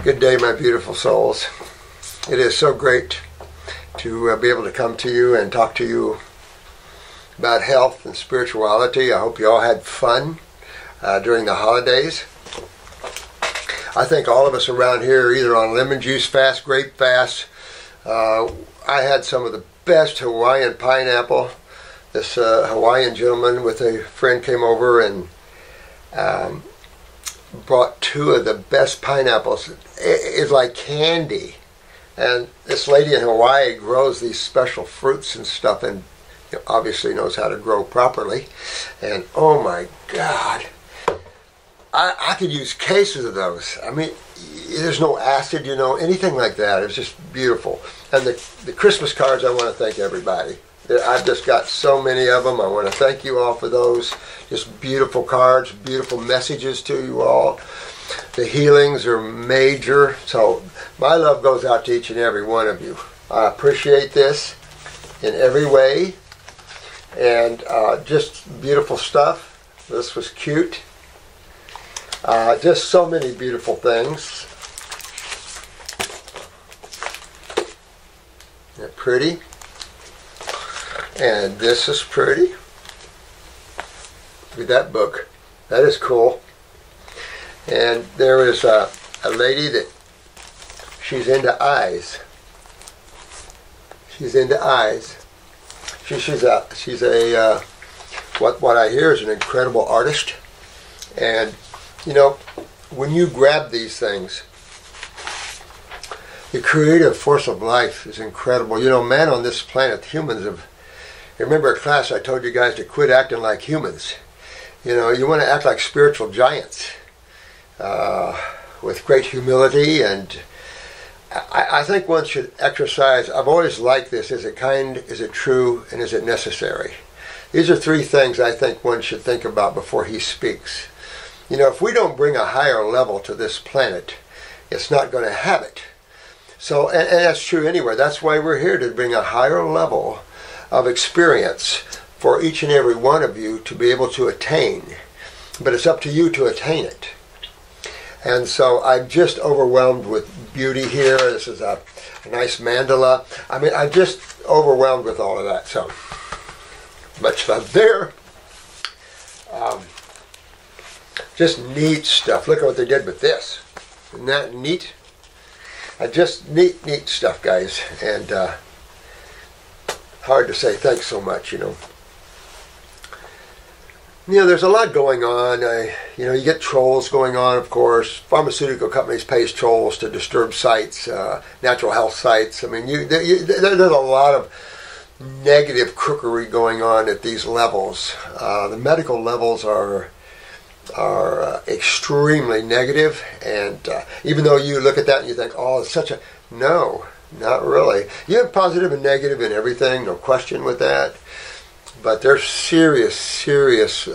Good day, my beautiful souls. It is so great to be able to come to you and talk to you about health and spirituality. I hope you all had fun during the holidays. I think all of us around here are either on lemon juice fast, grape fast. I had some of the best Hawaiian pineapple. This Hawaiian gentleman with a friend came over and brought two of the best pineapples. It's like candy. And this lady in Hawaii grows these special fruits and stuff, and obviously knows how to grow properly. And oh my God, I could use cases of those. I mean, there's no acid, anything like that. It's just beautiful. And the Christmas cards, I want to thank everybody. I've just got so many of them. I want to thank you all for those. Just beautiful cards, beautiful messages to you all. The healings are major. So my love goes out to each and every one of you. I appreciate this in every way. And just beautiful stuff. This was cute. Just so many beautiful things. Isn't that pretty? And this is pretty. Look at that book. That is cool. And there is a lady that she's into eyes. She's into eyes. She's a what I hear is an incredible artist. And when you grab these things, the creative force of life is incredible. Man on this planet, humans have. Remember at class I told you guys to quit acting like humans. You want to act like spiritual giants with great humility. And I think one should exercise. I've always liked this. Is it kind? Is it true? And is it necessary? These are three things I think one should think about before he speaks. If we don't bring a higher level to this planet, it's not going to have it. So, and that's true anywhere. That's why we're here, to bring a higher level of experience for each and every one of you to be able to attain. But it's up to you to attain it. And so I'm just overwhelmed with beauty here. This is a nice mandala. I mean, I'm just overwhelmed with all of that. So much fun there. Just neat stuff. Look at what they did with this. Isn't that neat? Just neat stuff, guys. And hard to say thanks so much, there's a lot going on. You get trolls going on, of course. Pharmaceutical companies pays trolls to disturb sites, natural health sites. I mean, there's a lot of negative crookery going on at these levels. The medical levels are extremely negative, and even though you look at that and you think, oh, it's such a... No, not really. You have positive and negative in everything, no question with that. But there's serious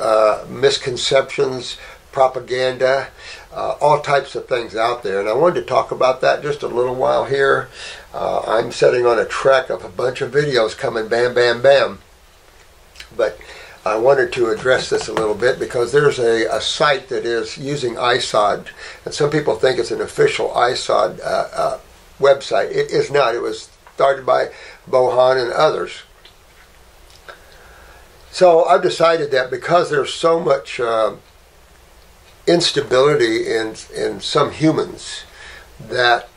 misconceptions, propaganda, all types of things out there. And I wanted to talk about that just a little while here. I'm sitting on a trek of a bunch of videos coming bam, bam, bam. But I wanted to address this a little bit because there's a site that is using ISOD. And some people think it's an official ISOD website. It is not. It was started by Bohan and others. So I've decided that because there's so much instability in some humans, that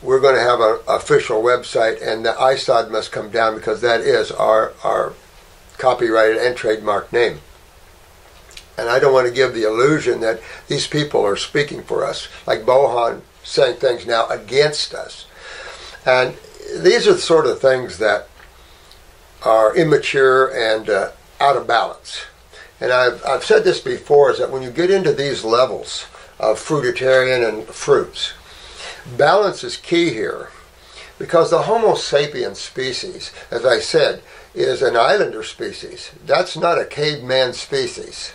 we're going to have an official website, and the ISOD must come down because that is our copyrighted and trademark name. And I don't want to give the illusion that these people are speaking for us, like Bohan saying things now against us. And these are the sort of things that are immature and out of balance. And I've said this before, is that when you get into these levels of fruitarian and fruits, balance is key here. Because the Homo sapiens species, as I said, is an islander species. That's not a caveman species.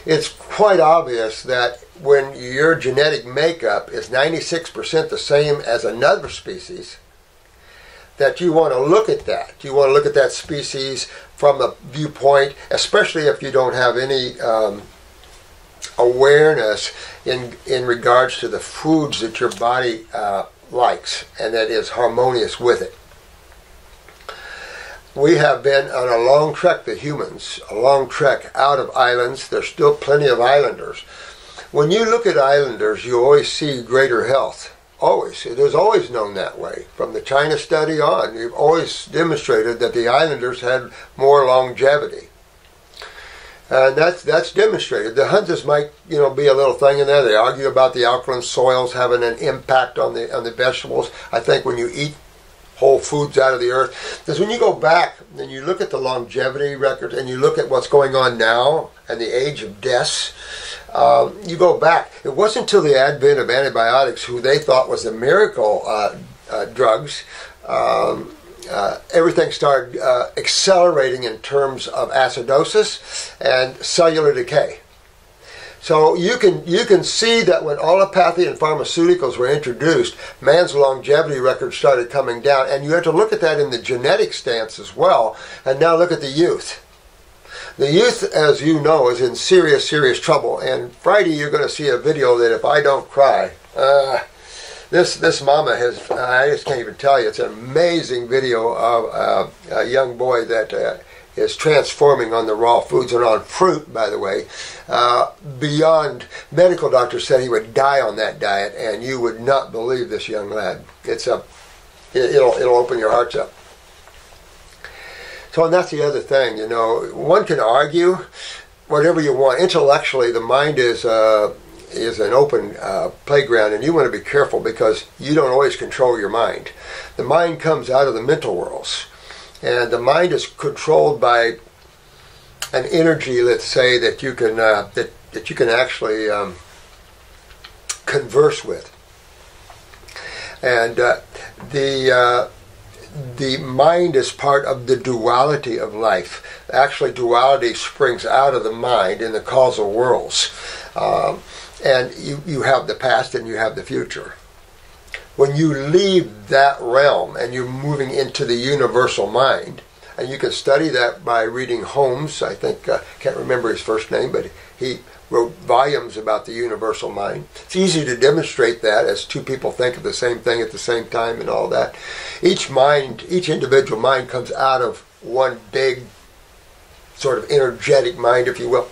It's quite obvious that when your genetic makeup is 96% the same as another species, that you want to look at that. You want to look at that species from a viewpoint, especially if you don't have any awareness in regards to the foods that your body likes and that is harmonious with it. We have been on a long trek, the humans, a long trek out of islands. There's still plenty of islanders. When you look at islanders, you always see greater health. Always. It is always known that way. From the China study on, you've always demonstrated that the islanders had more longevity. And that's demonstrated. The Hunters might, be a little thing in there. They argue about the alkaline soils having an impact on the vegetables. I think when you eat whole foods out of the earth, because when you go back and you look at the longevity records and you look at what's going on now and the age of deaths, you go back. It wasn't until the advent of antibiotics, who they thought was the miracle drugs, everything started accelerating in terms of acidosis and cellular decay. So you can see that when allopathy and pharmaceuticals were introduced, man's longevity record started coming down, and you have to look at that in the genetic stance as well. And now look at the youth. The youth, as you know, is in serious, serious trouble. And Friday you're going to see a video that if I don't cry, this mama has, I just can't even tell you, it's an amazing video of a young boy that is transforming on the raw foods and on fruit, by the way, beyond. Medical doctors said he would die on that diet, and you would not believe this young lad. It'll open your hearts up. So, and that's the other thing, one can argue whatever you want. Intellectually, the mind is an open playground, and you want to be careful because you don't always control your mind. The mind comes out of the mental worlds, and the mind is controlled by an energy, let's say, that you can that you can actually converse with, and the mind is part of the duality of life. Actually, duality springs out of the mind in the causal worlds. And you have the past and you have the future. When you leave that realm and you're moving into the universal mind, and you can study that by reading Holmes, I think, can't remember his first name, but he wrote volumes about the universal mind. It's easy to demonstrate that as two people think of the same thing at the same time and all that. Each individual mind comes out of one big sort of energetic mind, if you will.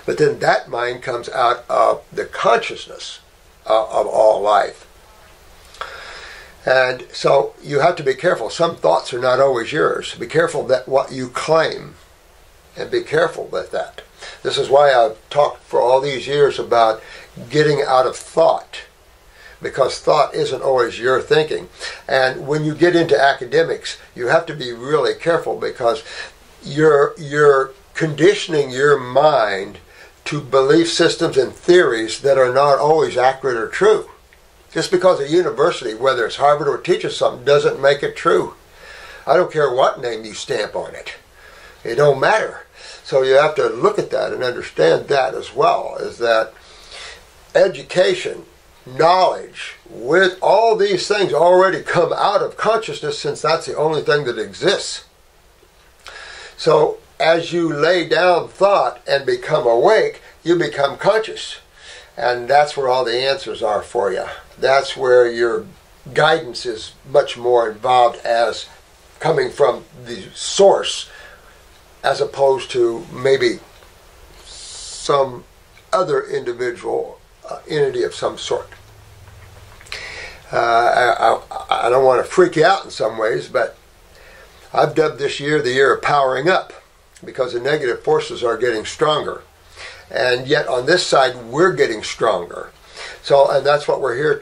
But then that mind comes out of the consciousness of all life. And so you have to be careful. Some thoughts are not always yours. Be careful that what you claim, and be careful with that. This is why I've talked for all these years about getting out of thought, because thought isn't always your thinking. And when you get into academics, you have to be really careful, because you're conditioning your mind to belief systems and theories that are not always accurate or true. Just because a university, whether it's Harvard or teaches something, doesn't make it true. I don't care what name you stamp on it. It don't matter. So you have to look at that and understand that as well, is that education, knowledge, with all these things already come out of consciousness, since that's the only thing that exists. So as you lay down thought and become awake, you become conscious. And that's where all the answers are for you. That's where your guidance is much more involved, as coming from the source, as opposed to maybe some other individual entity of some sort. I don't want to freak you out in some ways, but I've dubbed this year the year of powering up, because the negative forces are getting stronger. And yet on this side, we're getting stronger. So, and that's what we're here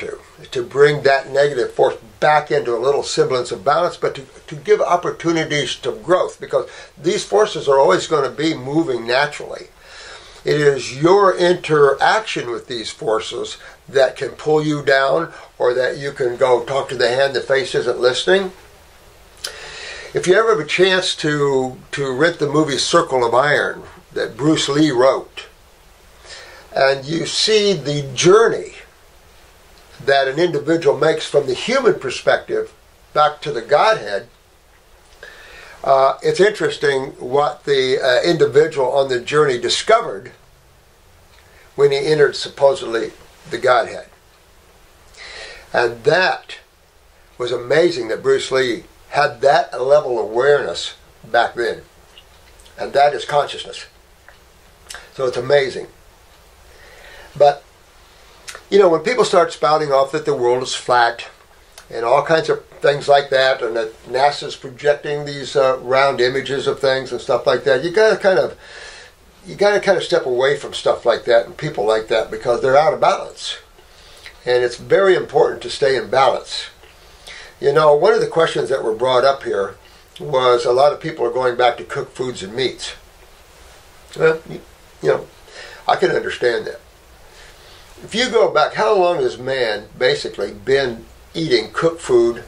to bring that negative force back into a little semblance of balance, but to give opportunities to growth, because these forces are always going to be moving naturally. It is your interaction with these forces that can pull you down, or that you can go talk to the hand the face isn't listening. If you ever have a chance to rent the movie Circle of Iron that Bruce Lee wrote, and you see the journey that an individual makes from the human perspective back to the Godhead, it's interesting what the individual on the journey discovered when he entered supposedly the Godhead. And that was amazing that Bruce Lee had that level of awareness back then. And that is consciousness. So it's amazing. But, you know, when people start spouting off that the world is flat and all kinds of things like that, and that NASA's projecting these round images of things and stuff like that, you got to kind of step away from stuff like that and people like that, because they're out of balance. And it's very important to stay in balance. You know, one of the questions that were brought up here was a lot of people are going back to cooked foods and meats. Well, you know, I can understand that. If you go back, how long has man basically been eating cooked food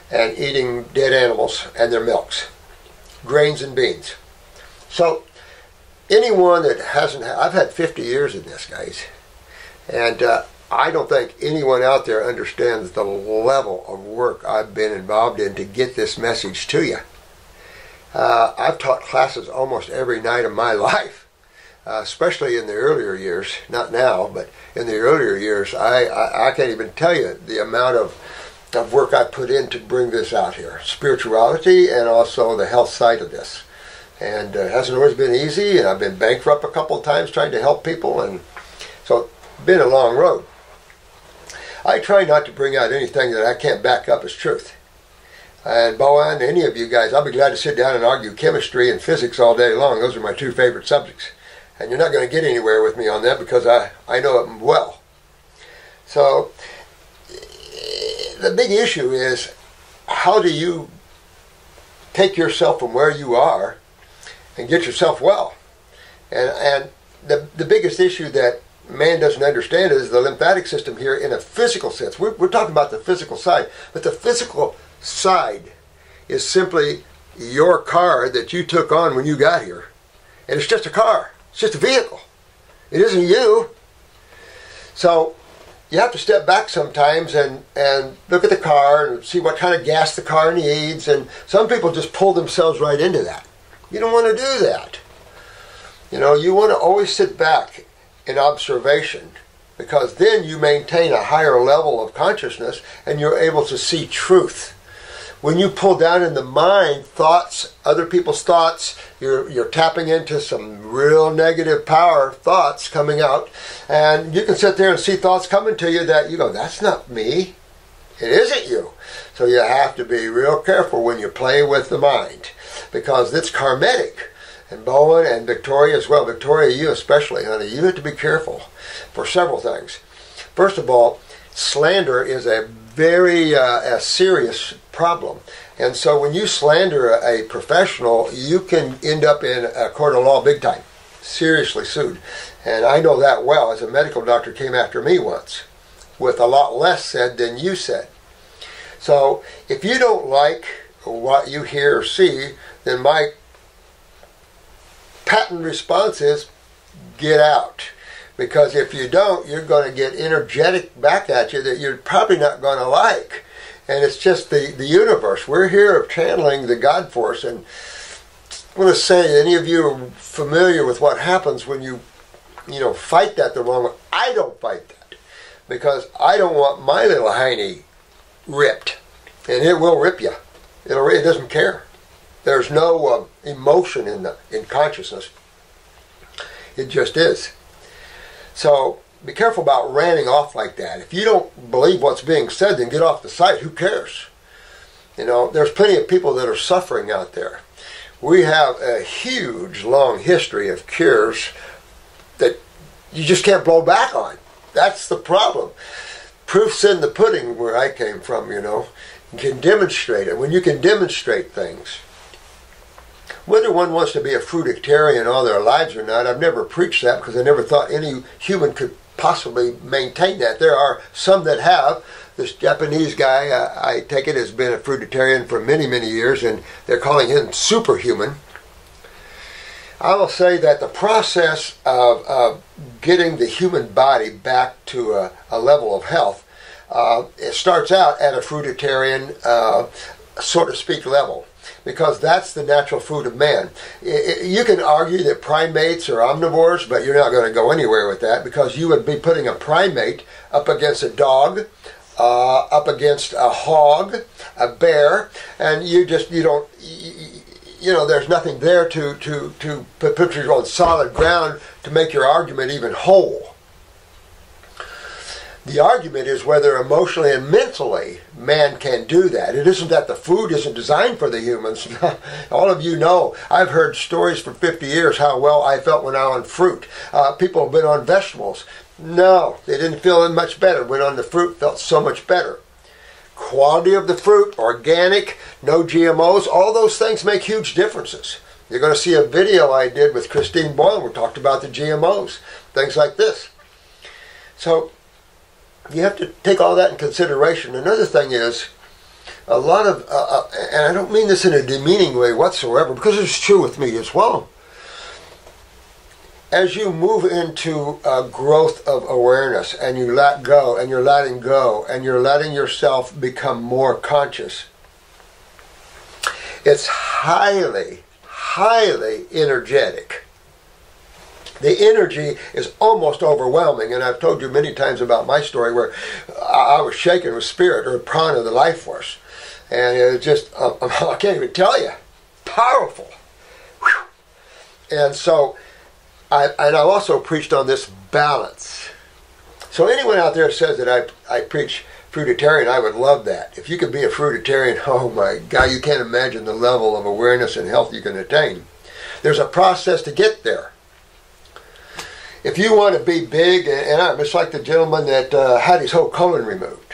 and eating dead animals and their milks, grains and beans? So anyone that hasn't, I've had 50 years in this, guys, and I don't think anyone out there understands the level of work I've been involved in to get this message to you. I've taught classes almost every night of my life, especially in the earlier years. Not now, but in the earlier years. I can't even tell you the amount of work I put in to bring this out here. Spirituality and also the health side of this. And it hasn't always been easy, and I've been bankrupt a couple of times trying to help people, and so it's been a long road. I try not to bring out anything that I can't back up as truth. And Bowen, any of you guys, I'll be glad to sit down and argue chemistry and physics all day long. Those are my two favorite subjects. And you're not going to get anywhere with me on that, because I know them well. So the big issue is, how do you take yourself from where you are and get yourself well? And the biggest issue that man doesn't understand is the lymphatic system here in a physical sense. We're talking about the physical side, but the physical side is simply your car that you took on when you got here. And it's just a car. It's just a vehicle. It isn't you. So you have to step back sometimes and look at the car and see what kind of gas the car needs. And some people just pull themselves right into that. You don't want to do that. You know, you want to always sit back in observation, because then you maintain a higher level of consciousness and you're able to see truth. When you pull down in the mind thoughts, other people's thoughts, you're tapping into some real negative power thoughts coming out, and you can sit there and see thoughts coming to you that you go, that's not me. It isn't you. So you have to be real careful when you play with the mind, because it's karmatic. And Bowen and Victoria as well. Victoria, you especially, honey, you have to be careful for several things. First of all, slander is a very a serious problem. And so when you slander a professional, you can end up in a court of law big time, seriously sued. And I know that well, as a medical doctor came after me once, with a lot less said than you said. So if you don't like what you hear or see, then my patent response is, get out. Because if you don't, you're going to get energetic back at you that you're probably not going to like. And it's just the universe. We're here channeling the God force. And I want to say, any of you are familiar with what happens when you fight that the wrong way. I don't fight that, because I don't want my little hiney ripped. And it will rip you. It doesn't care. There's no emotion in consciousness. It just is. So be careful about ranting off like that. If you don't believe what's being said, then get off the site. Who cares? You know, there's plenty of people that are suffering out there. We have a huge, long history of cures that you just can't blow back on. That's the problem. Proof's in the pudding where I came from, you know. You can demonstrate it. When you can demonstrate things, whether one wants to be a fruitarian all their lives or not, I've never preached that, because I never thought any human could possibly maintain that. There are some that have. This Japanese guy, I take it, has been a fruitarian for many, many years, and they're calling him superhuman. I will say that the process of getting the human body back to a level of health, it starts out at a fruitarian, so to speak, level. because that's the natural food of man. You can argue that primates are omnivores, but you're not going to go anywhere with that, because you would be putting a primate up against a dog, up against a hog, a bear, and you don't, there's nothing there to put you on solid ground to make your argument even whole. The argument is whether emotionally and mentally man can do that. It isn't that the food isn't designed for the humans. All of you know, I've heard stories for 50 years how well I felt when I was on fruit. People have been on vegetables. No, they didn't feel much better. Went on the fruit, felt so much better. Quality of the fruit, organic, no GMOs, all those things make huge differences. You're going to see a video I did with Christine Boyle where we talked about the GMOs, things like this. So you have to take all that in consideration. Another thing is, a lot of, and I don't mean this in a demeaning way whatsoever, because it's true with me as well. As you move into a growth of awareness and you let go and you're letting go and you're letting yourself become more conscious, it's highly, highly energetic. The energy is almost overwhelming, and I've told you many times about my story where I was shaken with spirit or prana, the life force, and it was just, I can't even tell you, powerful. Whew. And so, I've also preached on this balance. So anyone out there says that I preach fruitarian, I would love that. If you could be a fruitarian, oh my God, you can't imagine the level of awareness and health you can attain. There's a process to get there. If you want to be big, and I'm just like the gentleman that had his whole colon removed.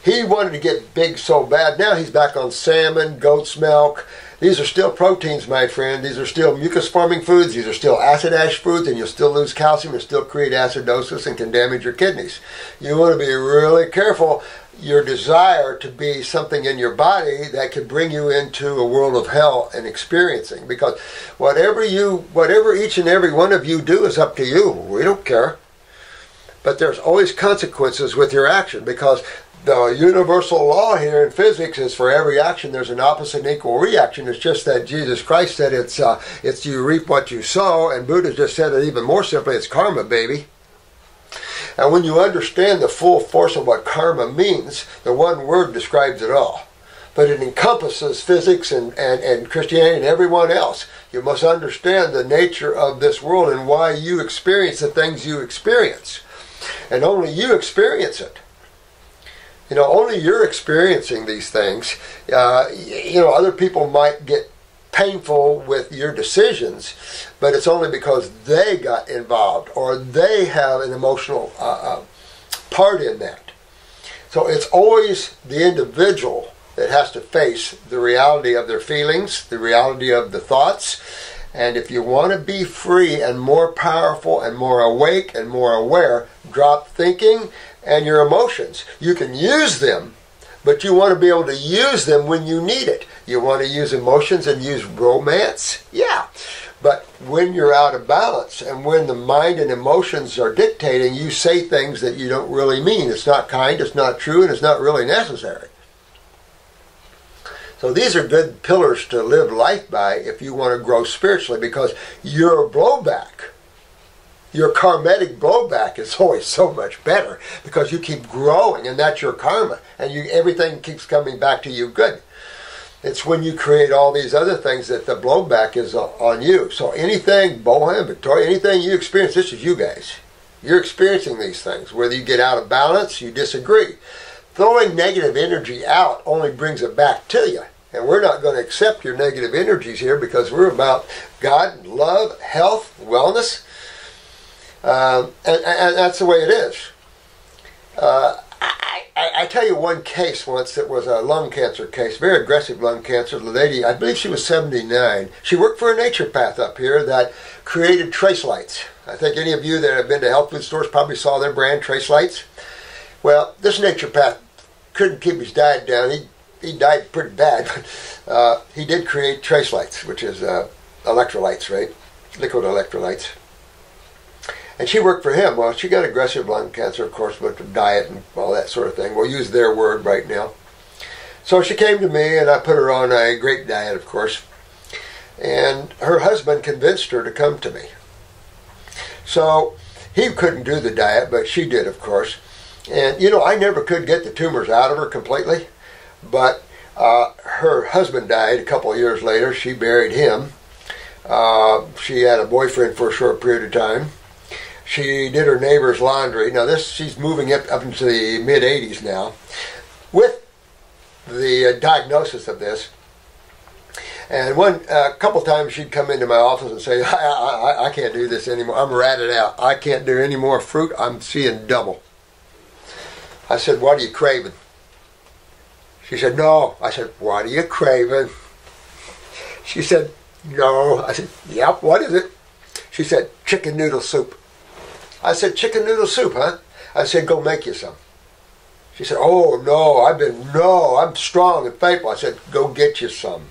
He wanted to get big so bad. Now he's back on salmon, goat's milk. These are still proteins, my friend. These are still mucus-forming foods. These are still acid-ash foods, and you'll still lose calcium and still create acidosis and can damage your kidneys. You want to be really careful. Your desire to be something in your body that could bring you into a world of hell and experiencing, because whatever each and every one of you do is up to you. We don't care. But there's always consequences with your action, because the universal law here in physics is for every action there's an opposite and equal reaction. It's just that Jesus Christ said it's you reap what you sow, and Buddha just said it even more simply, it's karma, baby. And when you understand the full force of what karma means, the one word describes it all. But it encompasses physics and Christianity and everyone else. You must understand the nature of this world and why you experience the things you experience. And only you experience it. Only you're experiencing these things. Other people might get painful with your decisions, but it's only because they got involved or they have an emotional part in that. So it's always the individual that has to face the reality of their feelings, the reality of the thoughts. And if you want to be free and more powerful and more awake and more aware, drop thinking and your emotions. You can use them, but you want to be able to use them when you need it. You want to use emotions and use romance? Yeah. But when you're out of balance and when the mind and emotions are dictating, you say things that you don't really mean. It's not kind, it's not true, and it's not really necessary. So these are good pillars to live life by if you want to grow spiritually, because your blowback, your karmatic blowback is always so much better because you keep growing, and that's your karma, and everything keeps coming back to you good. It's when you create all these other things that the blowback is on you. So anything, Bohem, Victoria, anything you experience, this is you guys. You're experiencing these things. Whether you get out of balance, you disagree. Throwing negative energy out only brings it back to you. And we're not going to accept your negative energies here because we're about God, love, health, wellness. And that's the way it is. I tell you one case once that was a lung cancer case, very aggressive lung cancer. The lady, I believe she was 79. She worked for a naturopath up here that created trace lights. I think any of you that have been to health food stores probably saw their brand, Trace Lights. Well, this naturopath couldn't keep his diet down. He died pretty bad, but he did create trace lights, which is electrolytes, right? Liquid electrolytes. And she worked for him. Well, she got aggressive lung cancer, of course, with the diet and all that sort of thing. We'll use their word right now. So she came to me, and I put her on a grape diet, of course. And her husband convinced her to come to me. So he couldn't do the diet, but she did, of course. And, you know, I never could get the tumors out of her completely. But her husband died a couple of years later. She buried him. She had a boyfriend for a short period of time. She did her neighbor's laundry. Now, she's moving up into the mid-80s now. With the diagnosis of this, and a couple times she'd come into my office and say, I can't do this anymore. I'm ratted out. I can't do any more fruit. I'm seeing double. I said, what are you craving? She said, no. I said, what are you craving? She said, no. I said, yep, what is it? She said, chicken noodle soup. I said, chicken noodle soup, huh? I said, go make you some. She said, oh, no, I'm strong and faithful. I said, go get you some.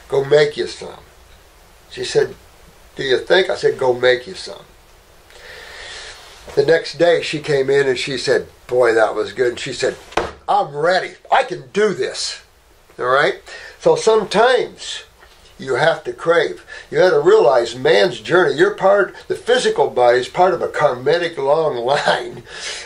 Go make you some. She said, do you think? I said, go make you some. The next day she came in and she said, boy, that was good. And she said, I'm ready. I can do this. All right? So sometimes you have to crave. You have to realize man's journey. The physical body is part of a karmic long line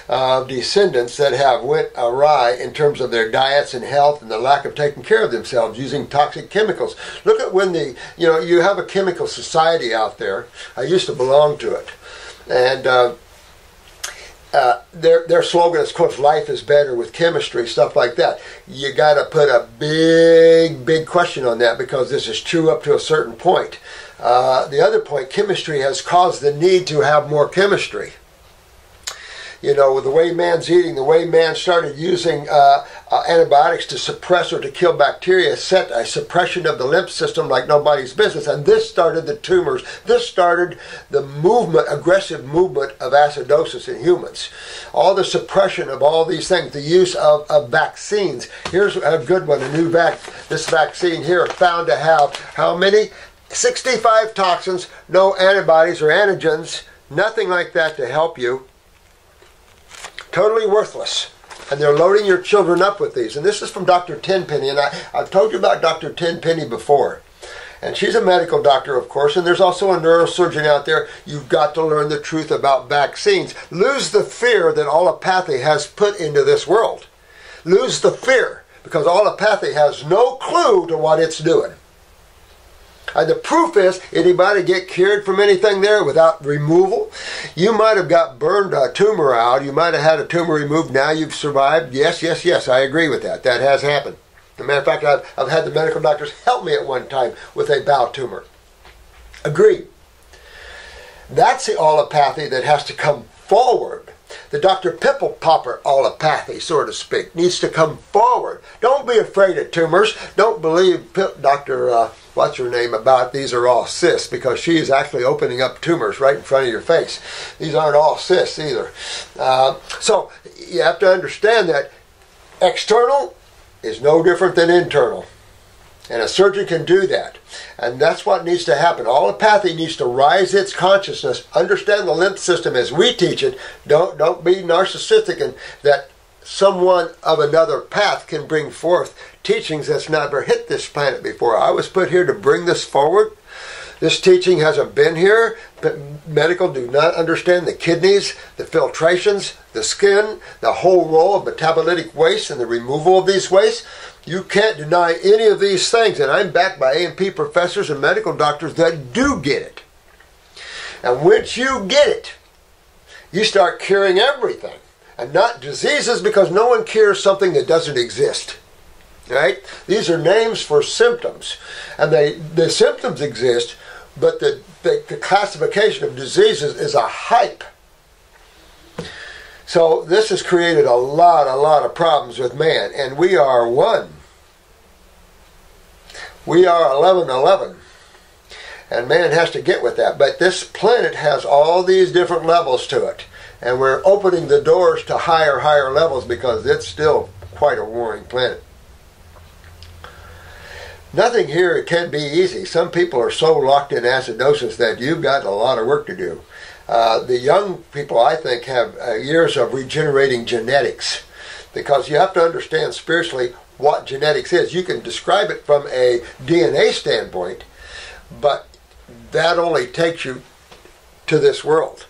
of descendants that have went awry in terms of their diets and health and the lack of taking care of themselves using toxic chemicals. Look at when you have a chemical society out there. I used to belong to it. And their slogan is, of course, life is better with chemistry, stuff like that. You got to put a big question on that, because this is true up to a certain point. The other point, chemistry has caused the need to have more chemistry. You know, with the way man's eating, the way man started using antibiotics to suppress or to kill bacteria, set a suppression of the lymph system like nobody's business. And this started the tumors. This started the aggressive movement of acidosis in humans. All the suppression of all these things, the use of vaccines. Here's a good one, this vaccine here found to have how many? 65 toxins, no antibodies or antigens, nothing like that to help you. Totally worthless. And they're loading your children up with these. And this is from Dr. Tenpenny. And I've told you about Dr. Tenpenny before. And she's a medical doctor, of course. And there's also a neurosurgeon out there. You've got to learn the truth about vaccines. Lose the fear that allopathy has put into this world. Lose the fear. Because allopathy has no clue to what it's doing. And the proof is, anybody get cured from anything there without removal? You might have got burned a tumor out. You might have had a tumor removed. Now you've survived. Yes, I agree with that. That has happened. As a matter of fact, I've had the medical doctors help me at one time with a bowel tumor. Agreed. That's the allopathy that has to come forward. The Dr. Pimple Popper allopathy, so to speak, needs to come forward. Don't be afraid of tumors. Don't believe Dr. What's her name about these are all cysts, because she is actually opening up tumors right in front of your face. These aren't all cysts either. So you have to understand that external is no different than internal. And a surgeon can do that. And that's what needs to happen. Allopathy needs to rise its consciousness, understand the lymph system as we teach it. Don't be narcissistic and that someone of another path can bring forth teachings that's never hit this planet before. I was put here to bring this forward. This teaching hasn't been here. Medical do not understand the kidneys, the filtrations, the skin, the whole role of metabolitic waste and the removal of these wastes. You can't deny any of these things. And I'm backed by A&P professors and medical doctors that do get it. And once you get it, you start curing everything. And not diseases, because no one cures something that doesn't exist. Right? These are names for symptoms. And the symptoms exist, but the classification of diseases is a hype. So this has created a lot of problems with man. And we are one. We are 1111. And man has to get with that. But this planet has all these different levels to it. And we're opening the doors to higher levels, because it's still quite a warring planet. Nothing here can be easy. Some people are so locked in acidosis that you've got a lot of work to do. The young people, I think, have years of regenerating genetics, because you have to understand spiritually what genetics is. You can describe it from a DNA standpoint, but that only takes you to this world.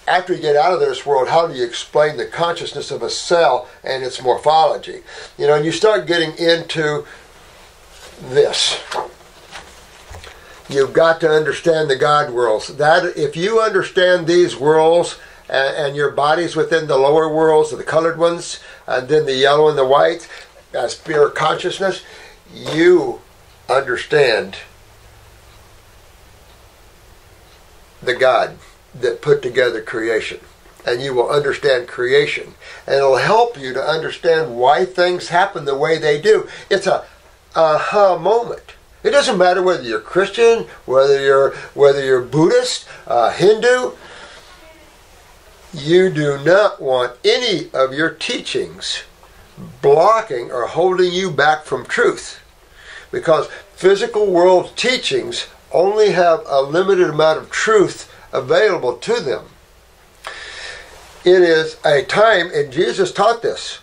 After you get out of this world, how do you explain the consciousness of a cell and its morphology? You know, and you start getting into this. You've got to understand the God worlds. That if you understand these worlds and your body's within the lower worlds, the colored ones, and then the yellow and the white, as pure consciousness, you understand the God that put together creation. And you will understand creation. And it'll help you to understand why things happen the way they do. It's a aha moment. It doesn't matter whether you're Christian, whether you're Buddhist, Hindu. You do not want any of your teachings blocking or holding you back from truth. Because physical world teachings only have a limited amount of truth available to them. It is a time, and Jesus taught this,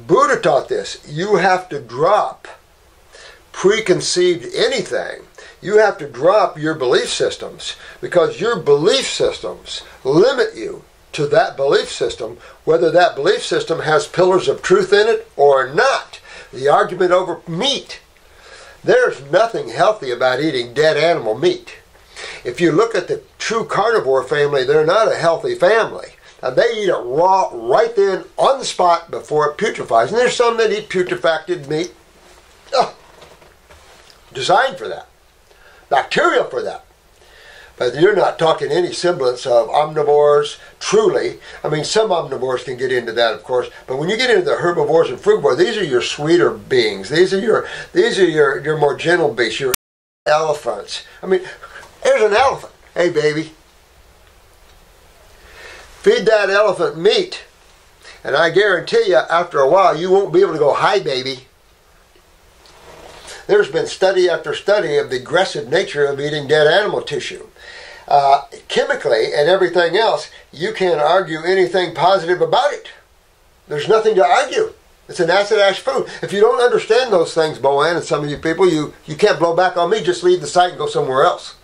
Buddha taught this, you have to drop preconceived anything. You have to drop your belief systems, because your belief systems limit you to that belief system, whether that belief system has pillars of truth in it or not. The argument over meat. There's nothing healthy about eating dead animal meat. If you look at the true carnivore family, they're not a healthy family. And they eat it raw right then on the spot before it putrefies. And there's some that eat putrefacted meat. Designed for that. Bacteria for that. But you're not talking any semblance of omnivores, truly. I mean, some omnivores can get into that, of course. But when you get into the herbivores and frugivores, these are your sweeter beings. These are your more gentle beasts, your elephants. I mean, here's an elephant. Hey, baby. Feed that elephant meat, and I guarantee you, after a while, you won't be able to go, hi, baby. There's been study after study of the aggressive nature of eating dead animal tissue. Chemically and everything else, you can't argue anything positive about it. There's nothing to argue. It's an acid-ash food. If you don't understand those things, Boann, and some of you people, you can't blow back on me. Just leave the site and go somewhere else.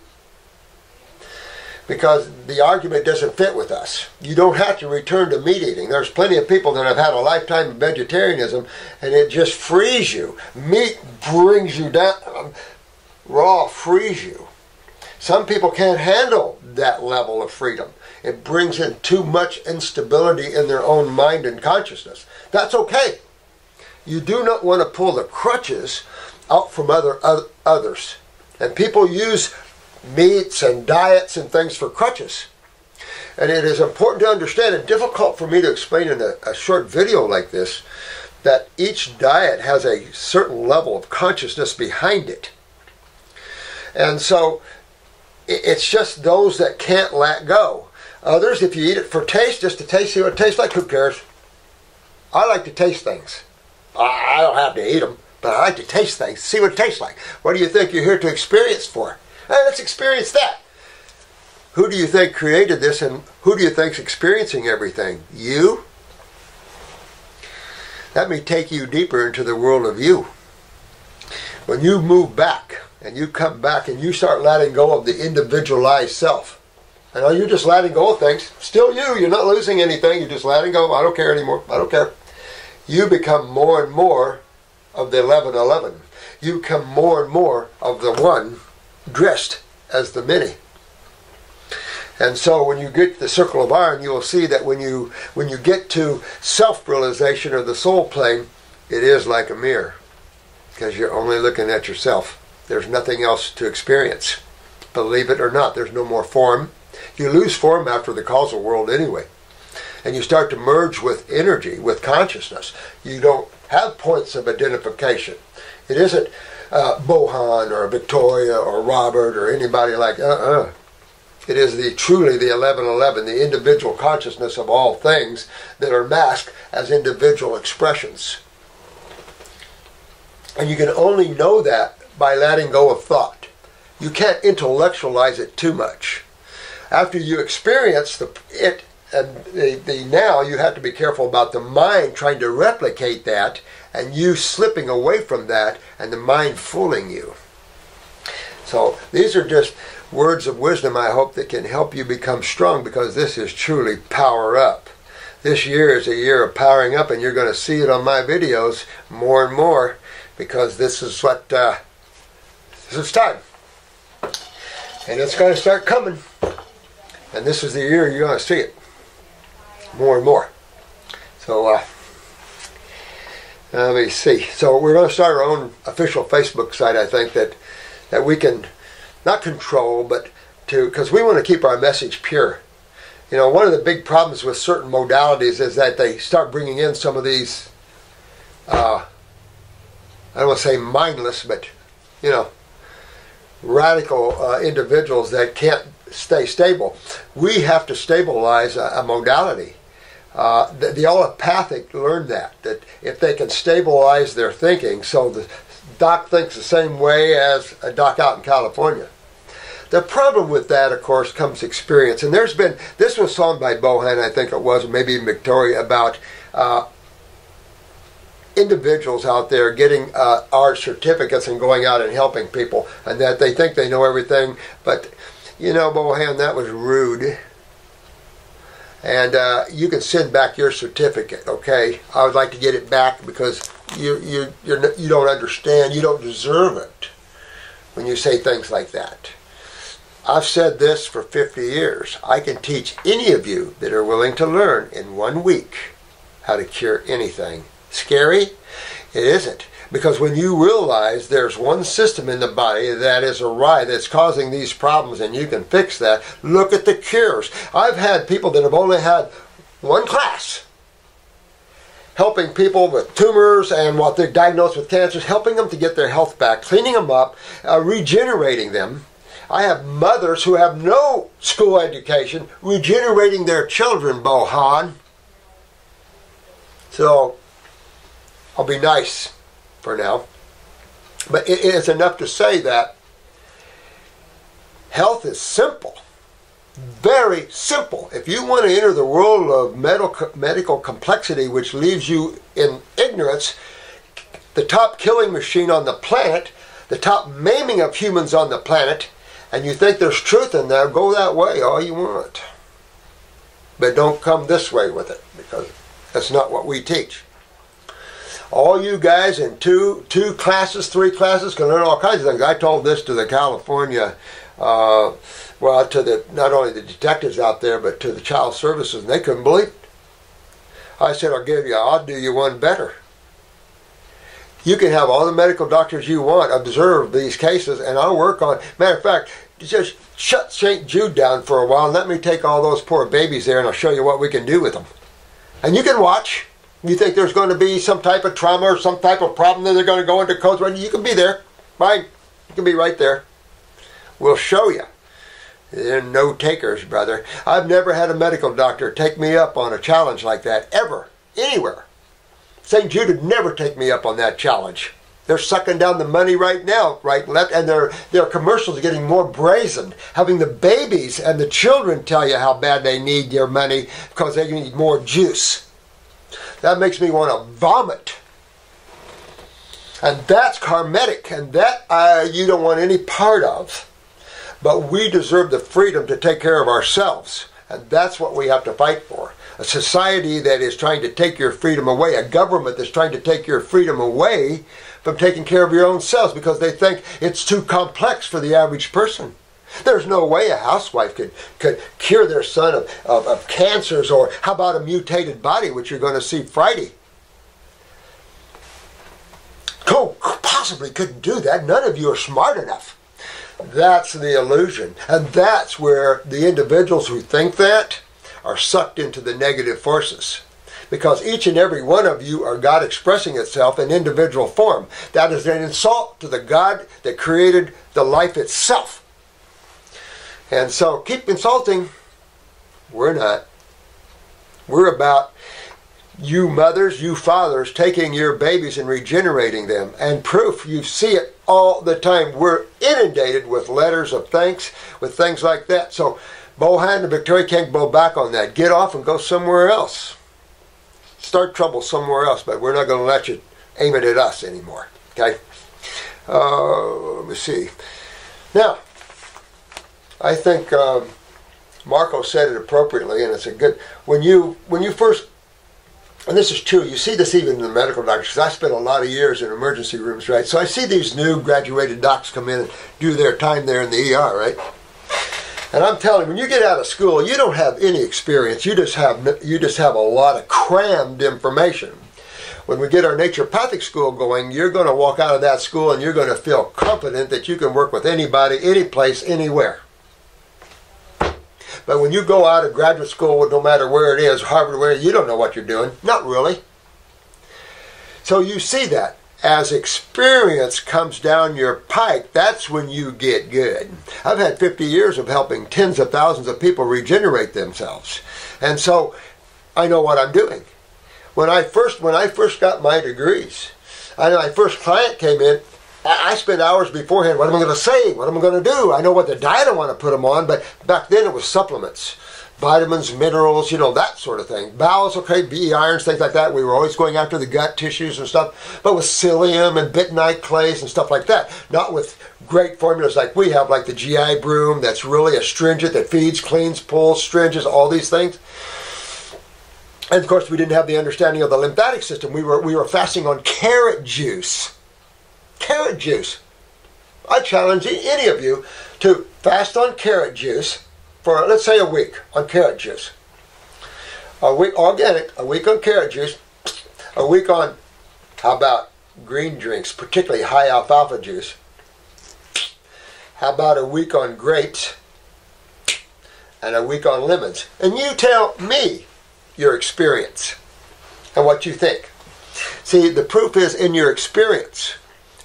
Because the argument doesn't fit with us. You don't have to return to meat eating. There's plenty of people that have had a lifetime of vegetarianism and it just frees you. Meat brings you down. Raw frees you. Some people can't handle that level of freedom. It brings in too much instability in their own mind and consciousness. That's okay. You do not want to pull the crutches out from others. And people use meats and diets and things for crutches. And it is important to understand, and difficult for me to explain in a short video like this, that each diet has a certain level of consciousness behind it. And so it's just those that can't let go. Others, if you eat it for taste, just to taste, see what it tastes like, who cares? I like to taste things. I don't have to eat them, but I like to taste things, see what it tastes like. What do you think you're here to experience for? Hey, let's experience that. Who do you think created this, and who do you think's experiencing everything? You? That may take you deeper into the world of you. When you move back, and you come back, and you start letting go of the individualized self. I know you're just letting go of things. Still you. You're not losing anything. You're just letting go. I don't care anymore. I don't care. You become more and more of the 1111. You become more and more of the one dressed as the many. And so when you get to the circle of iron, you will see that when you get to self-realization or the soul plane, it is like a mirror. Because you're only looking at yourself. There's nothing else to experience. Believe it or not, there's no more form. You lose form after the causal world anyway. And you start to merge with energy, with consciousness. You don't have points of identification. It isn't Bohan or Victoria or Robert or anybody like It is truly the 1111, the individual consciousness of all things that are masked as individual expressions. And you can only know that by letting go of thought. You can't intellectualize it too much. After you experience it now you have to be careful about the mind trying to replicate that and you slipping away from that and the mind fooling you. So these are just words of wisdom, I hope, that can help you become strong, because this is truly power up. This year is a year of powering up, and you're going to see it on my videos more and more, because this is what this is time. And it's going to start coming. And this is the year you're going to see it more and more. So let me see. So we're going to start our own official Facebook site, I think, that we can not control, but because we want to keep our message pure. You know, one of the big problems with certain modalities is that they start bringing in some of these, I don't want to say mindless, but, you know, radical individuals that can't stay stable. We have to stabilize a modality. The allopathic learned that if they can stabilize their thinking, so the doc thinks the same way as a doc out in California. The problem with that, of course, comes experience. And there's been, this was sung by Bohan, I think it was, or maybe Victoria, about individuals out there getting our certificates and going out and helping people, and that they think they know everything. But, you know, Bohan, that was rude. And you can send back your certificate, okay? I would like to get it back, because you don't understand, you don't deserve it when you say things like that. I've said this for 50 years. I can teach any of you that are willing to learn in 1 week how to cure anything. Scary? It isn't. Because when you realize there's one system in the body that is awry, that's causing these problems, and you can fix that, look at the cures. I've had people that have only had one class, helping people with tumors and what they're diagnosed with cancers, helping them to get their health back, cleaning them up, regenerating them. I have mothers who have no school education regenerating their children, Bohan. So, I'll be nice for now. But it is enough to say that health is simple. Very simple. If you want to enter the world of medical complexity, which leaves you in ignorance, the top killing machine on the planet, the top maiming of humans on the planet, and you think there's truth in there, go that way all you want. But don't come this way with it, because that's not what we teach. All you guys in two classes, 3 classes can learn all kinds of things. I told this to the California, well, to the not only the detectives out there, but to the child services, and they couldn't believe it. I said, I'll do you one better. You can have all the medical doctors you want observe these cases, and I'll work on. Matter of fact, just shut St. Jude down for a while and let me take all those poor babies there, and I'll show you what we can do with them. And you can watch. You think there's going to be some type of trauma or some type of problem that they're going to go into codes, you can be there. Fine. You can be right there. We'll show you. There are no takers, brother. I've never had a medical doctor take me up on a challenge like that, ever, anywhere. St. Jude would never take me up on that challenge. They're sucking down the money right now, right and left, and their commercials are getting more brazen, having the babies and the children tell you how bad they need your money because they need more juice. That makes me want to vomit. And that's karmic, and that you don't want any part of. But we deserve the freedom to take care of ourselves, and that's what we have to fight for. A society that is trying to take your freedom away, a government that's trying to take your freedom away from taking care of your own selves because they think it's too complex for the average person. There's no way a housewife could cure their son of cancers, or how about a mutated body, which you're going to see Friday. Possibly couldn't do that. None of you are smart enough. That's the illusion. And that's where the individuals who think that are sucked into the negative forces. Because each and every one of you are God expressing itself in individual form. That is an insult to the God that created the life itself. And so keep insulting. We're not. We're about you mothers, you fathers, taking your babies and regenerating them. And proof, you see it all the time. We're inundated with letters of thanks, with things like that. So Bohan and Victoria can't blow back on that. Get off and go somewhere else. Start trouble somewhere else, but we're not going to let you aim it at us anymore. Okay? Let me see. Now, I think Marco said it appropriately, and it's a good... When you first... And this is true. You see this even in the medical doctors, because I spent a lot of years in emergency rooms, right? So I see these new graduated docs come in and do their time there in the ER, right? And I'm telling you, when you get out of school, you don't have any experience. You just have a lot of crammed information. When we get our naturopathic school going, you're going to walk out of that school and you're going to feel confident that you can work with anybody, any place, anywhere. But when you go out of graduate school, no matter where it is, Harvard, where, you don't know what you're doing. Not really. So you see that. As experience comes down your pike, that's when you get good. I've had 50 years of helping tens of thousands of people regenerate themselves. And so I know what I'm doing. When I first got my degrees, I know my first client came in, I spent hours beforehand, what am I going to say? What am I going to do? I know what the diet I want to put them on, but back then it was supplements. Vitamins, minerals, that sort of thing. Bowels, okay, B irons, things like that. We were always going after the gut tissues and stuff, but with psyllium and bentonite clays and stuff like that. Not with great formulas like we have, like the GI broom that's really astringent, that feeds, cleans, pulls, stringes, all these things. And of course, we didn't have the understanding of the lymphatic system. We were fasting on carrot juice. Carrot juice. I challenge any of you to fast on carrot juice for, let's say, a week on carrot juice. A week organic, a week on carrot juice, a week on, how about green drinks, particularly high alfalfa juice. How about a week on grapes and a week on lemons? And you tell me your experience and what you think. See, the proof is in your experience.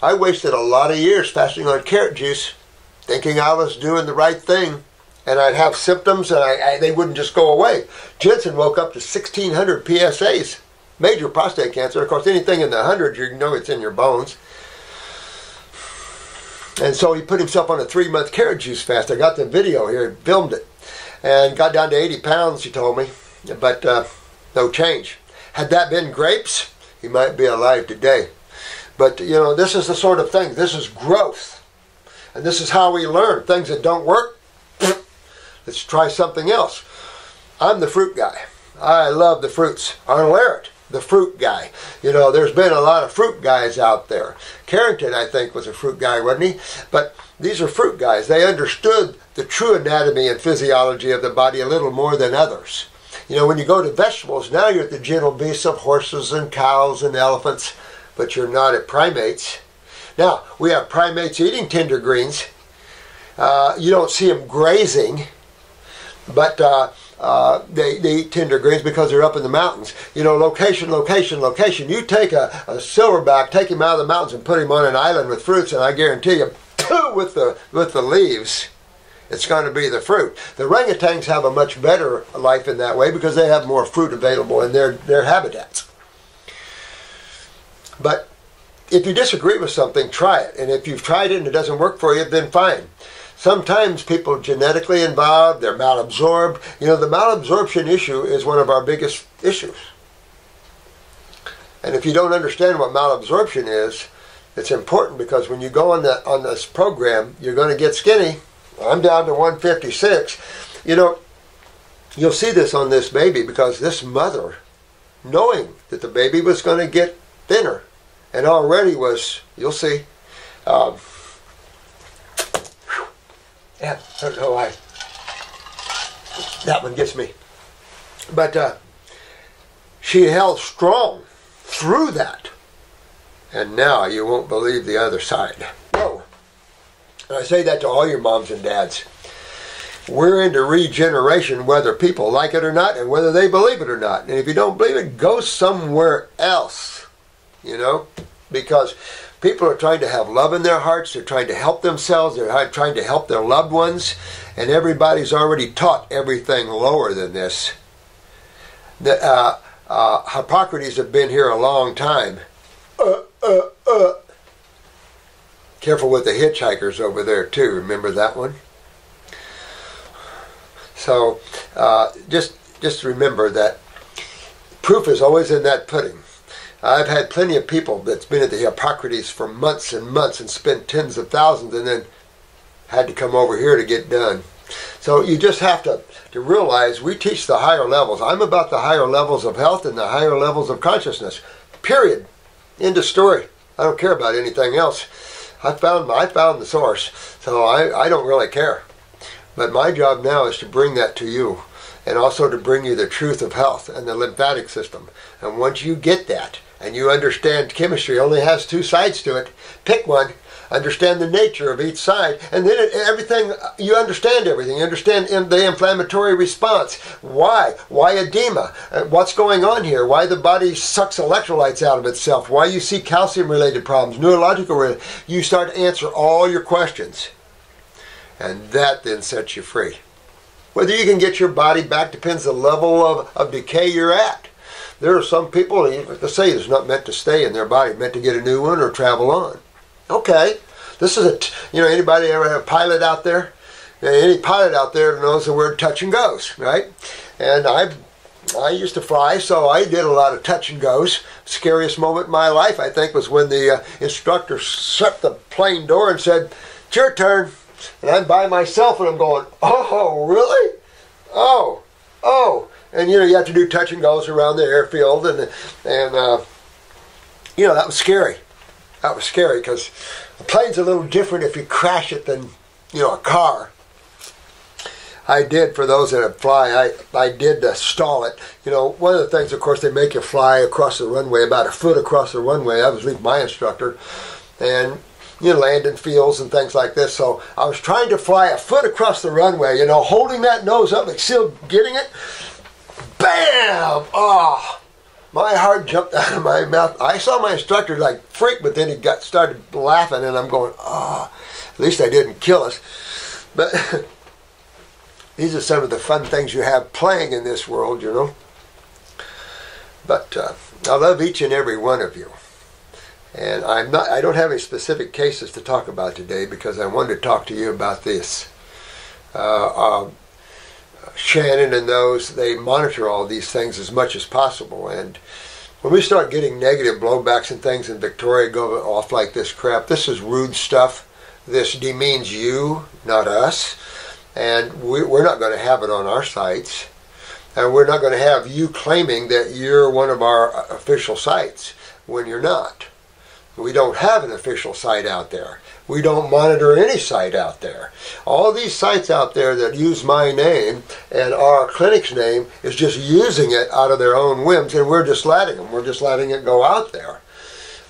I wasted a lot of years fasting on carrot juice, thinking I was doing the right thing, and I'd have symptoms and they wouldn't just go away. Jensen woke up to 1,600 PSAs, major prostate cancer. Of course, anything in the hundreds, you know it's in your bones. And so he put himself on a 3-month carrot juice fast. I got the video here, filmed it, and got down to 80 pounds, he told me, but no change. Had that been grapes, he might be alive today. But, this is the sort of thing. This is growth. And this is how we learn. Things that don't work, let's try something else. I'm the fruit guy. I love the fruits. Arnold Ehret, the fruit guy. There's been a lot of fruit guys out there. Carrington, I think, was a fruit guy, wasn't he? But these are fruit guys. They understood the true anatomy and physiology of the body a little more than others. When you go to vegetables, now you're at the gentle beasts of horses and cows and elephants, but you're not at primates. Now, we have primates eating tender greens. You don't see them grazing, but they eat tender greens because they're up in the mountains. Location, location, location. You take a silverback, take him out of the mountains and put him on an island with fruits, and I guarantee you, with the leaves, it's going to be the fruit. The orangutans have a much better life in that way because they have more fruit available in their habitats. But if you disagree with something, try it. And if you've tried it and it doesn't work for you, then fine. Sometimes people are genetically involved, they're malabsorbed. The malabsorption issue is one of our biggest issues. And if you don't understand what malabsorption is, it's important because when you go on this program, you're going to get skinny. I'm down to 156. You'll see this on this baby because this mother, knowing that the baby was going to get thinner, and already was, you'll see. Yeah, I don't know why. That one gets me. But she held strong through that. And now you won't believe the other side. Whoa. And I say that to all your moms and dads. We're into regeneration whether people like it or not and whether they believe it or not. And if you don't believe it, go somewhere else. Because people are trying to have love in their hearts, they're trying to help themselves, they're trying to help their loved ones, and everybody's already taught everything lower than this. Hippocrates have been here a long time. Careful with the hitchhikers over there too, remember that one? So just remember that proof is always in that pudding. I've had plenty of people that's been at the Hippocrates for months and months and spent tens of thousands and then had to come over here to get done. So you just have to realize we teach the higher levels. I'm about the higher levels of health and the higher levels of consciousness. Period. End of story. I don't care about anything else. I found the source, so I don't really care. But my job now is to bring that to you, and also to bring you the truth of health and the lymphatic system. And once you get that, and you understand chemistry only has two sides to it, pick one, understand the nature of each side, and then you understand everything. You understand the inflammatory response. Why edema? What's going on here? Why the body sucks electrolytes out of itself? Why you see calcium-related problems, neurological. You start to answer all your questions, and that then sets you free. Whether you can get your body back depends on the level of decay you're at. There are some people that say it's not meant to stay in their body, meant to get a new one or travel on. Okay, this is anybody ever have a pilot out there? Any pilot out there knows the word touch and goes, right? And I used to fly, so I did a lot of touch and goes. Scariest moment in my life, I think, was when the instructor shut the plane door and said, "It's your turn." And I'm by myself and I'm going, "Oh, really? Oh. And you have to do touch and goes around the airfield, and that was scary. That was scary because a plane's a little different if you crash it than a car. I did, for those that fly, I did stall it. One of the things, of course, they make you fly across the runway, about a foot across the runway. I was with my instructor, and landing fields and things like this. So I was trying to fly a foot across the runway, holding that nose up and still getting it. Bam! Oh, my heart jumped out of my mouth. I saw my instructor freak, but then he started laughing, and I'm going, at least I didn't kill us. But these are some of the fun things you have playing in this world, But I love each and every one of you. And I don't have any specific cases to talk about today because I wanted to talk to you about this. Shannon and those, they monitor all these things as much as possible. And when we start getting negative blowbacks and things, and Victoria go off like this crap, this is rude stuff. This demeans you, not us. And we're not going to have it on our sites. And we're not going to have you claiming that you're one of our official sites when you're not. We don't have an official site out there. We don't monitor any site out there. All these sites out there that use my name and our clinic's name is just using it out of their own whims, and we're just letting them. We're just letting it go out there.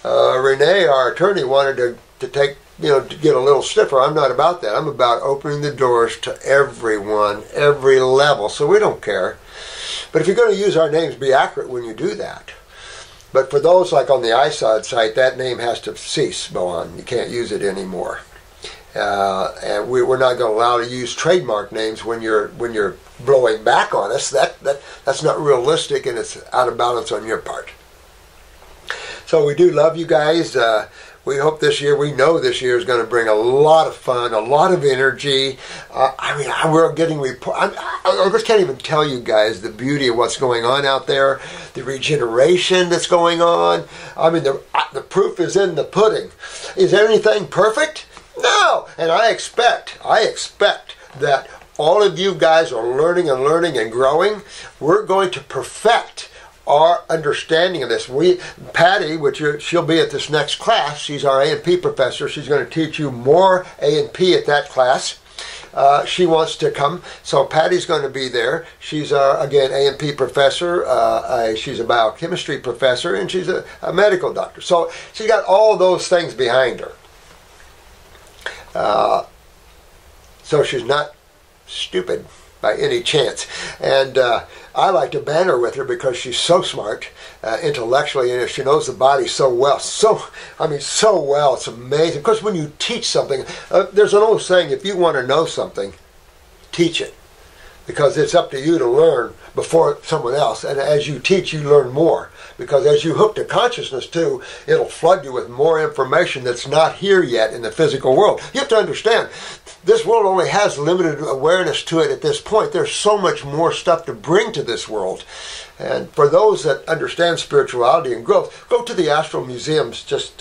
Renee, our attorney, wanted to take, to get a little stiffer. I'm not about that. I'm about opening the doors to everyone, every level, so we don't care. But if you're going to use our names, be accurate when you do that. But for those like on the ISOD site, that name has to cease, go on. You can't use it anymore. And we're not going to allow to use trademark names when you're blowing back on us. That's not realistic, and it's out of balance on your part. So we do love you guys. We hope we know this year is going to bring a lot of fun, a lot of energy. We're getting reports. I just can't even tell you guys the beauty of what's going on out there, the regeneration that's going on. The proof is in the pudding. Is anything perfect? No. And I expect that all of you guys are learning and growing. We're going to perfect our understanding of this. Patty, she'll be at this next class. She's our A&P professor. She's going to teach you more A&P at that class. She wants to come, so Patty's going to be there. She's again A&P professor. She's a biochemistry professor, and she's a medical doctor. So she's got all those things behind her. So she's not stupid by any chance. And I like to banter with her because she's so smart intellectually, and she knows the body so well. So well. It's amazing. Of course, when you teach something, there's an old saying, if you want to know something, teach it. Because it's up to you to learn before someone else. And as you teach, you learn more. because as you hook to consciousness too, it'll flood you with more information that's not here yet in the physical world. You have to understand, this world only has limited awareness to it at this point. There's so much more stuff to bring to this world. And for those that understand spirituality and growth, go to the astral museums just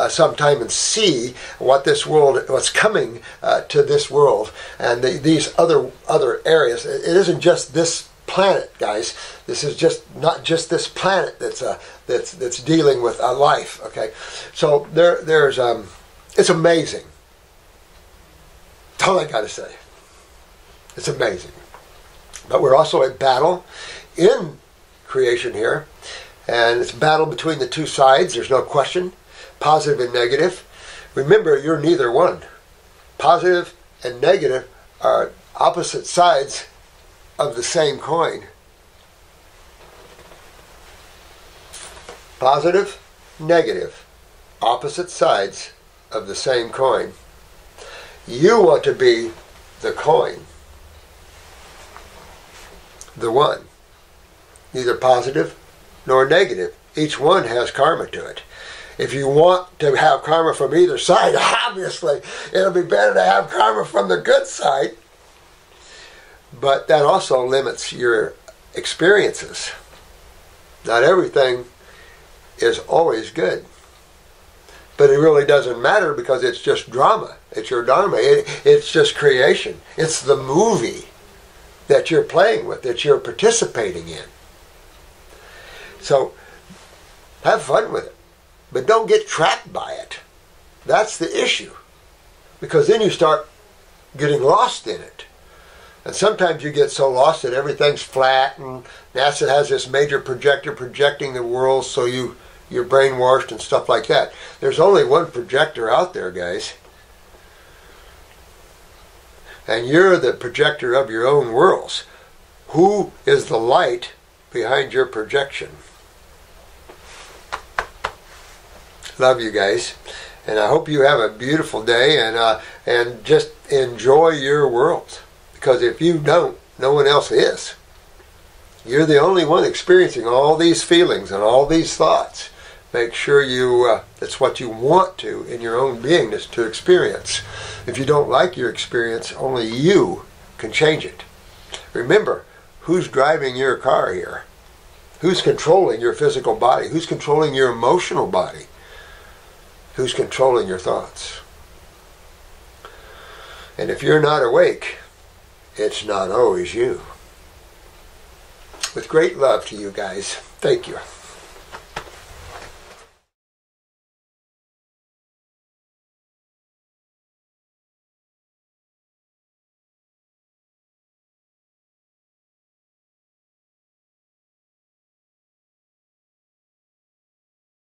sometime and see what this world, what's coming to this world, and these other areas. It isn't just this planet, guys. This is not just this planet that's dealing with life. Okay, so there's it's amazing. That's all I got to say. It's amazing. But we're also at battle in creation here, and it's a battle between the two sides. There's no question, positive and negative. Remember, you're neither one. Positive and negative are opposite sides of the same coin. Positive, negative, opposite sides of the same coin. You want to be the coin, the one. Neither positive nor negative. Each one has karma to it. If you want to have karma from either side, obviously it'll be better to have karma from the good side. But that also limits your experiences. Not everything is always good. But it really doesn't matter, because it's just drama. It's your dharma. It's just creation. It's the movie that you're playing with, that you're participating in. So have fun with it. But don't get trapped by it. That's the issue. Because then you start getting lost in it. And sometimes you get so lost that everything's flat, and NASA has this major projector projecting the world, so you're brainwashed and stuff like that. There's only one projector out there, guys. And you're the projector of your own worlds. Who is the light behind your projection? Love you guys. And I hope you have a beautiful day, and just enjoy your world. Because if you don't, no one else is. You're the only one experiencing all these feelings and all these thoughts. Make sure that's what you want to in your own beingness to experience. If you don't like your experience, only you can change it. Remember, who's driving your car here? Who's controlling your physical body? Who's controlling your emotional body? Who's controlling your thoughts? And if you're not awake, it's not always you. With great love to you guys. Thank you.